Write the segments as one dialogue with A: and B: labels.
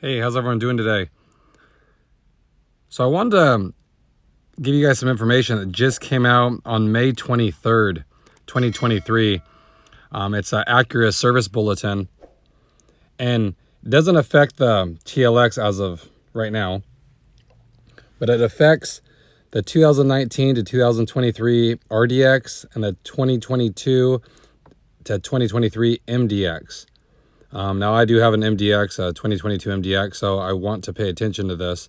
A: Hey, how's everyone doing today? So I wanted to give you guys some information that just came out on May 23rd, 2023. It's an Acura service bulletin, and it doesn't affect the TLX as of right now, but it affects the 2019 to 2023 RDX and the 2022 to 2023 MDX. Now I do have an MDX, a 2022 MDX, so I want to pay attention to this.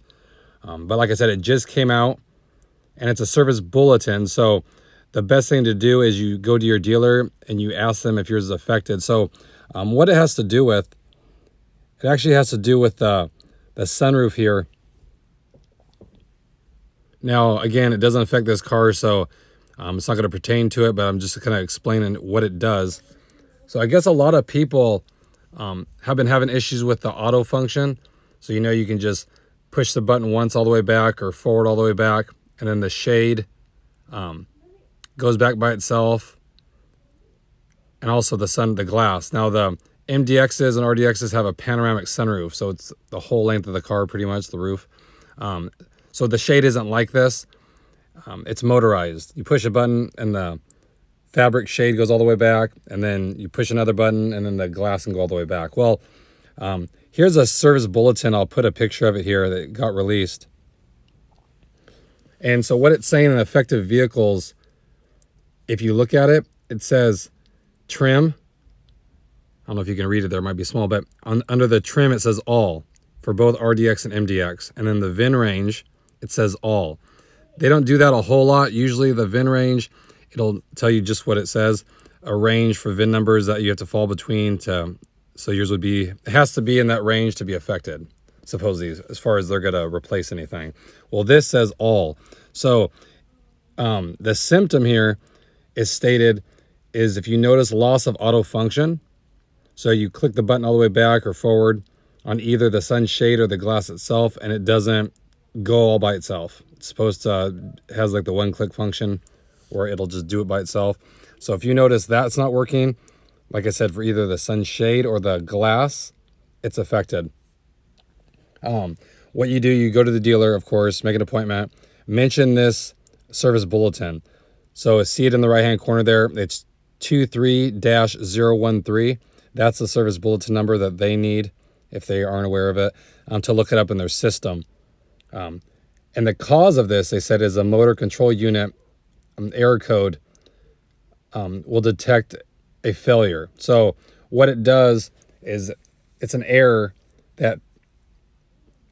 A: But like I said, it just came out and it's a service bulletin. So the best thing to do is you go to your dealer and you ask them if yours is affected. So what it has to do with, it actually has to do with the sunroof here. Now, again, it doesn't affect this car, so it's not going to pertain to it, but I'm just kind of explaining what it does. So I guess a lot of people have been having issues with the auto function. So you can just push the button once all the way back or forward all the way back, and then the shade goes back by itself, and also the glass. Now the MDXs and RDXs have a panoramic sunroof, so it's the whole length of the car, pretty much the roof. So the shade isn't like this. It's motorized. You push a button and the fabric shade goes all the way back, and then you push another button and then the glass can go all the way back. Well, here's a service bulletin. I'll put a picture of it here that got released. And so what it's saying in affected vehicles, if you look at it, it says trim. I don't know if you can read it there, it might be small, but under the trim it says all for both RDX and MDX. And then the VIN range, it says all. They don't do that a whole lot. Usually the VIN range, it'll tell you just what it says, a range for VIN numbers that you have to fall between so yours would be, it has to be in that range to be affected, supposedly, as far as they're going to replace anything. Well, this says all. So the symptom here is stated is if you notice loss of auto function, so you click the button all the way back or forward on either the sunshade or the glass itself, and it doesn't go all by itself. It's supposed to, it has like the one-click function where it'll just do it by itself. So if you notice that's not working, like I said, for either the sunshade or the glass, it's affected. What you do, you go to the dealer, of course, make an appointment, mention this service bulletin. So see it in the right-hand corner there. It's 23-013. That's the service bulletin number that they need, if they aren't aware of it, to look it up in their system. And the cause of this, they said, is a motor control unit error code will detect a failure. So what it does is it's an error that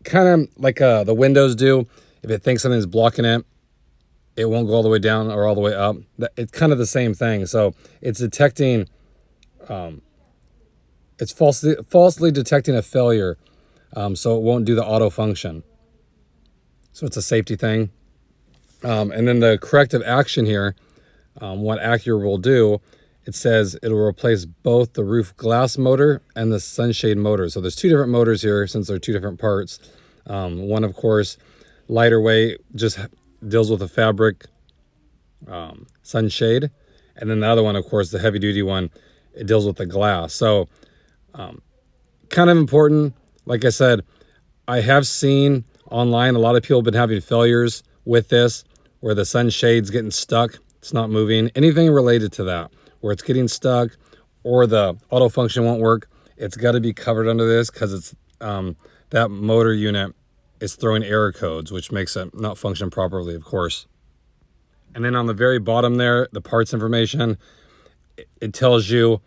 A: kind of like the windows do. If it thinks something's blocking it, it won't go all the way down or all the way up. It's kind of the same thing. So it's detecting, it's falsely detecting a failure, so it won't do the auto function. So it's a safety thing. And then the corrective action here, what Acura will do, it says it'll replace both the roof glass motor and the sunshade motor. So there's two different motors here since they're two different parts. One, of course, lighter weight, just deals with the fabric sunshade. And then the other one, of course, the heavy duty one, it deals with the glass. So kind of important. Like I said, I have seen online a lot of people have been having failures with this where the sunshade's getting stuck. It's not moving. Anything related to that, where it's getting stuck or the auto function won't work, it's got to be covered under this because it's that motor unit is throwing error codes, which makes it not function properly, of course. And then on the very bottom there, the parts information, it tells you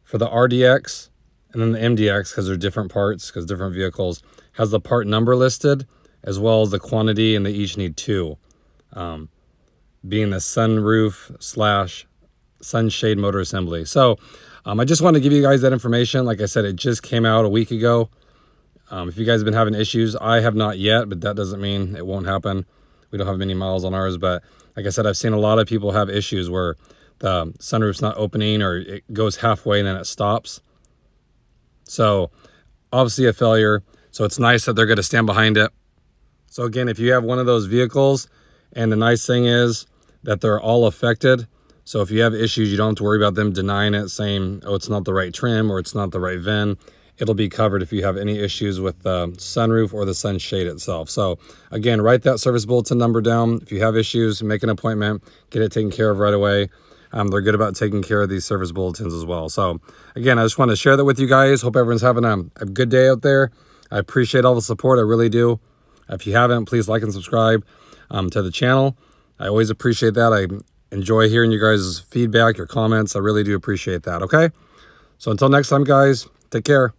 A: for the RDX and then the MDX, because they're different parts, because different vehicles, has the part number listed as well as the quantity, and they each need two. Being the sunroof / sunshade motor assembly. So I just wanted to give you guys that information. Like I said, it just came out a week ago. If you guys have been having issues, I have not yet, but that doesn't mean it won't happen. We don't have many miles on ours, but like I said, I've seen a lot of people have issues where the sunroof's not opening or it goes halfway and then it stops. So obviously a failure. So it's nice that they're going to stand behind it. So again, if you have one of those vehicles, and the nice thing is that they're all affected. So if you have issues, you don't have to worry about them denying it, saying, oh, it's not the right trim or it's not the right VIN. it'll be covered if you have any issues with the sunroof or the sunshade itself. So again, write that service bulletin number down. If you have issues, make an appointment, get it taken care of right away. They're good about taking care of these service bulletins as well. So again, I just want to share that with you guys. Hope everyone's having a good day out there. I appreciate all the support. I really do. If you haven't, please like and subscribe to the channel. I always appreciate that. I enjoy hearing you guys' feedback, your comments. I really do appreciate that, okay? So until next time, guys, take care.